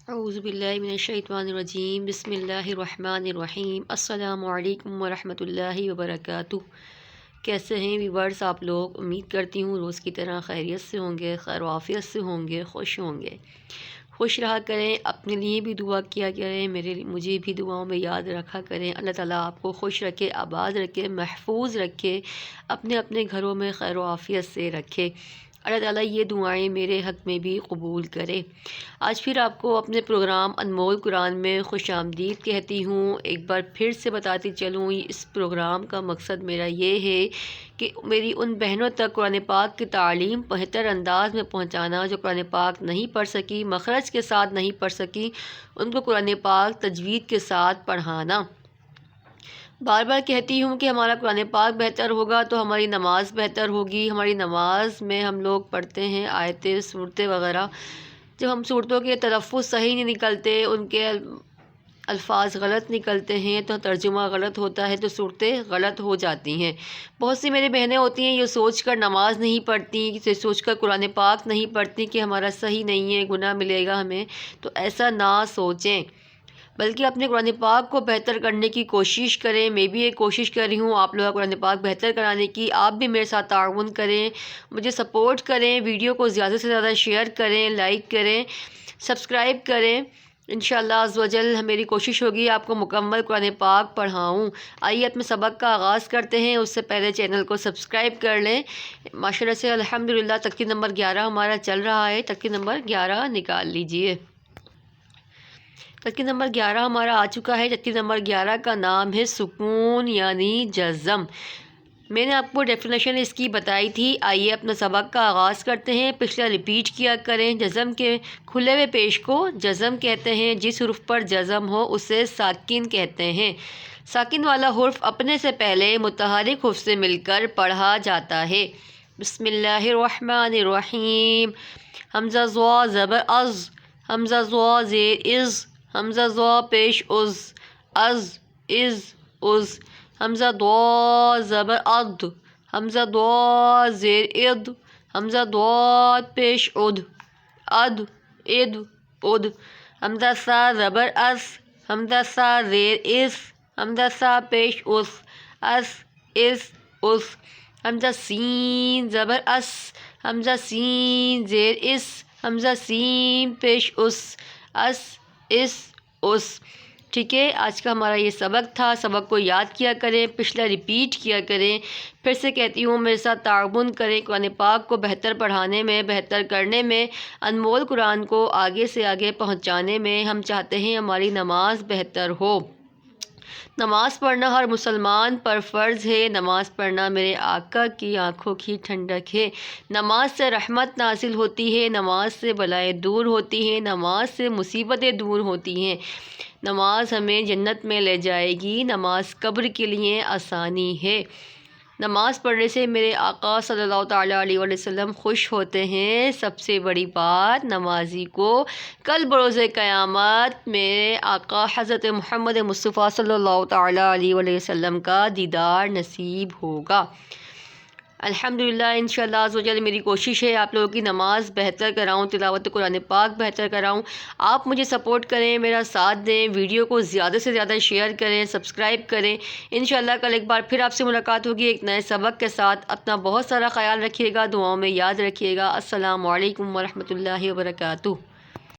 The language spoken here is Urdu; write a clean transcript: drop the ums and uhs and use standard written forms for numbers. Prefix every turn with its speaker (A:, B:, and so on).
A: اعوذ باللہ من الشیطان الرجیم بسم اللہ الرحمن الرحیم السلام علیکم ورحمۃ اللہ وبرکاتہ۔ کیسے ہیں ویورز آپ لوگ؟ امید کرتی ہوں روز کی طرح خیریت سے ہوں گے، خیر و عافیت سے ہوں گے، خوش ہوں گے۔ خوش رہا کریں، اپنے لیے بھی دعا کیا کریں، مجھے بھی دعاؤں میں یاد رکھا کریں۔ اللہ تعالیٰ آپ کو خوش رکھے، آباد رکھے، محفوظ رکھے، اپنے اپنے گھروں میں خیر و عافیت سے رکھے۔ اللہ تعالیٰ یہ دعائیں میرے حق میں بھی قبول کرے۔ آج پھر آپ کو اپنے پروگرام انمول قرآن میں خوش آمدید کہتی ہوں۔ ایک بار پھر سے بتاتی چلوں، اس پروگرام کا مقصد میرا یہ ہے کہ میری ان بہنوں تک قرآن پاک کی تعلیم بہتر انداز میں پہنچانا جو قرآن پاک نہیں پڑھ سکی، مخرج کے ساتھ نہیں پڑھ سکی، ان کو قرآن پاک تجوید کے ساتھ پڑھانا۔ بار بار کہتی ہوں کہ ہمارا قرآن پاک بہتر ہوگا تو ہماری نماز بہتر ہوگی۔ ہماری نماز میں ہم لوگ پڑھتے ہیں آیتیں، صورتیں وغیرہ، جب ہم صورتوں کے تلفظ صحیح نہیں نکلتے، ان کے الفاظ غلط نکلتے ہیں تو ترجمہ غلط ہوتا ہے تو صورتیں غلط ہو جاتی ہیں۔ بہت سی میری بہنیں ہوتی ہیں یہ سوچ کر نماز نہیں پڑھتی، یہ سوچ کر قرآن پاک نہیں پڑھتی کہ ہمارا صحیح نہیں ہے، گناہ ملے گا ہمیں، تو ایسا نہ سوچیں، بلکہ اپنے قرآن پاک کو بہتر کرنے کی کوشش کریں۔ میں بھی ایک کوشش کر رہی ہوں آپ لوگ قرآن پاک بہتر کرانے کی۔ آپ بھی میرے ساتھ تعاون کریں، مجھے سپورٹ کریں، ویڈیو کو زیادہ سے زیادہ شیئر کریں، لائک کریں، سبسکرائب کریں۔ انشاءاللہ عز و جل میری کوشش ہوگی آپ کو مکمل قرآن پاک پڑھاؤں۔ آئیے اپنے سبق کا آغاز کرتے ہیں، اس سے پہلے چینل کو سبسکرائب کر لیں۔ ماشاءاللہ سے الحمدللہ ترتیب نمبر 11 ہمارا چل رہا ہے۔ ترتیب نمبر 11 نکال لیجئے۔ ترتیب نمبر 11 ہمارا آ چکا ہے۔ ترتیب نمبر 11 کا نام ہے سکون یعنی جزم۔ میں نے آپ کو ڈیفینیشن اس کی بتائی تھی۔ آئیے اپنا سبق کا آغاز کرتے ہیں، پچھلا ریپیٹ کیا کریں۔ جزم کے کھلے ہوئے پیش کو جزم کہتے ہیں، جس حرف پر جزم ہو اسے ساکن کہتے ہیں۔ ساکن والا حرف اپنے سے پہلے متحرک حرف سے مل کر پڑھا جاتا ہے۔ بسم اللہ الرحمن الرحیم۔ حمزہ زوا زبر از، حمزہ زوا زیر از، حمزہ زوا پیش از از، حمزہ دوا زبر اد، حمزہ دوا زیر اد، حمزہ دوا پیش اد اد، حمزہ سا زبر اس، حمزہ سا زیر اس، حمزہ سا پیش اس، حمزہ سین زبر اس، حمزہ سین زیر اس، حمزہ سین پیش اس۔ ٹھیک ہے، آج کا ہمارا یہ سبق تھا۔ سبق کو یاد کیا کریں، پچھلا ریپیٹ کیا کریں۔ پھر سے کہتی ہوں میرے ساتھ تعاون کریں قرآن پاک کو بہتر پڑھانے میں، بہتر کرنے میں، انمول قرآن کو آگے سے آگے پہنچانے میں۔ ہم چاہتے ہیں ہماری نماز بہتر ہو۔ نماز پڑھنا ہر مسلمان پر فرض ہے۔ نماز پڑھنا میرے آقا کی آنکھوں کی ٹھنڈک ہے۔ نماز سے رحمت نازل ہوتی ہے، نماز سے بلائیں دور ہوتی ہیں، نماز سے مصیبتیں دور ہوتی ہیں، نماز ہمیں جنت میں لے جائے گی، نماز قبر کے لیے آسانی ہے۔ نماز پڑھنے سے میرے آقا صلی اللہ تعالیٰ علیہ وسلم خوش ہوتے ہیں۔ سب سے بڑی بات، نمازی کو کل بروز قیامت میرے آقا حضرت محمد مصطفیٰ صلی اللہ تعالیٰ علیہ وسلم کا دیدار نصیب ہوگا۔ الحمدللہ انشاءاللہ عز و جل میری کوشش ہے آپ لوگوں کی نماز بہتر کراؤں، تلاوت قرآن پاک بہتر کراؤں۔ آپ مجھے سپورٹ کریں، میرا ساتھ دیں، ویڈیو کو زیادہ سے زیادہ شیئر کریں، سبسکرائب کریں۔ انشاءاللہ کل ایک بار پھر آپ سے ملاقات ہوگی ایک نئے سبق کے ساتھ۔ اپنا بہت سارا خیال رکھیے گا، دعاؤں میں یاد رکھیے گا۔ السلام علیکم ورحمۃ اللہ وبرکاتہ۔